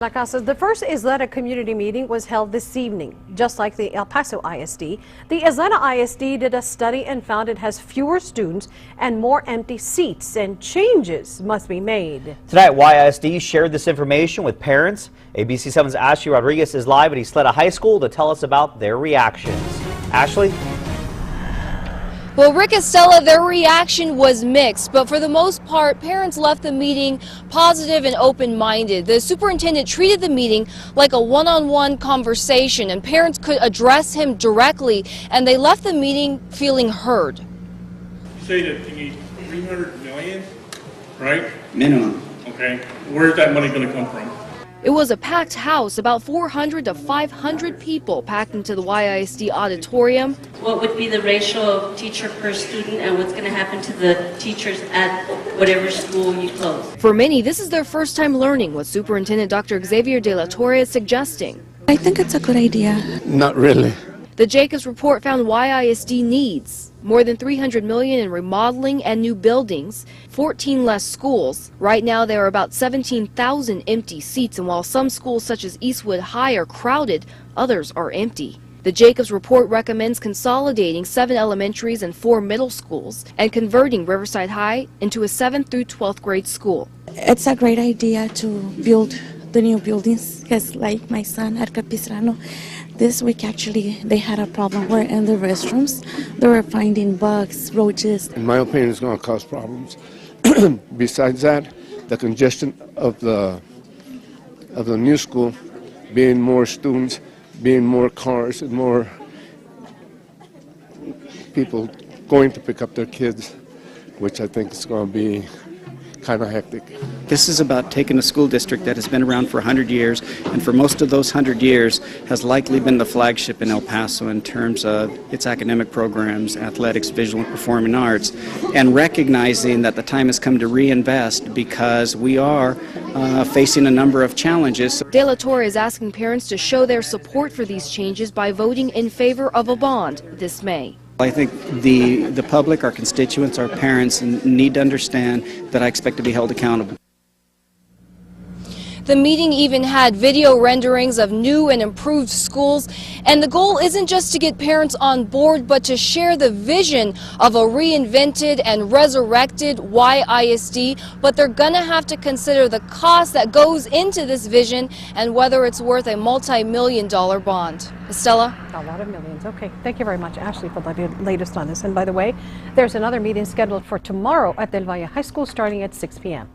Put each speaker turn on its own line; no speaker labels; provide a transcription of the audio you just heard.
La Casa, the first Isleta community meeting was held this evening. Just like the El Paso ISD, the Isleta ISD did a study and found it has fewer students and more empty seats, and changes must be made.
Tonight, YISD shared this information with parents. ABC 7's Ashley Rodriguez is live at Isleta High School to tell us about their reactions. Ashley?
Well, Rick Estella, their reaction was mixed, but for the most part, parents left the meeting positive and open-minded. The superintendent treated the meeting like a one-on-one conversation, and parents could address him directly, and they left the meeting feeling heard.
You say that you need $300 million, right?
Minimum.
Okay. Where's that money going to come from?
It was a packed house, about 400 to 500 people packed into the YISD auditorium.
What would be the ratio of teacher per student, and what's going to happen to the teachers at whatever school you close?
For many, this is their first time learning what Superintendent Dr. Xavier de la Torre is suggesting.
I think it's a good idea.
Not really.
The Jacobs report found YISD needs more than $300 million in remodeling and new buildings, 14 less schools. Right now there are about 17,000 empty seats, and while some schools such as Eastwood High are crowded, others are empty. The Jacobs report recommends consolidating 7 elementaries and 4 middle schools and converting Riverside High into a 7th through 12th grade school.
It's a great idea to build the new buildings, because like my son at Capistrano, this week actually they had a problem where in the restrooms they were finding bugs, roaches.
In my opinion, it's going to cause problems. Besides that, the congestion of the new school, being more students, being more cars and more people going to pick up their kids, which I think is going to be kind of hectic.
This is about taking a school district that has been around for 100 years, and for most of those 100 years has likely been the flagship in El Paso in terms of its academic programs, athletics, visual and performing arts, and recognizing that the time has come to reinvest because we are facing a number of challenges.
De la Torre is asking parents to show their support for these changes by voting in favor of a bond this May.
I think the public, our constituents, our parents need to understand that I expect to be held accountable.
The meeting even had video renderings of new and improved schools, and the goal isn't just to get parents on board, but to share the vision of a reinvented and resurrected YISD, but they're gonna have to consider the cost that goes into this vision and whether it's worth a multi-million-dollar bond. Estella?
A lot of millions. Okay, thank you very much, Ashley, for the latest on this. And by the way, there's another meeting scheduled for tomorrow at Del Valle High School starting at 6 p.m.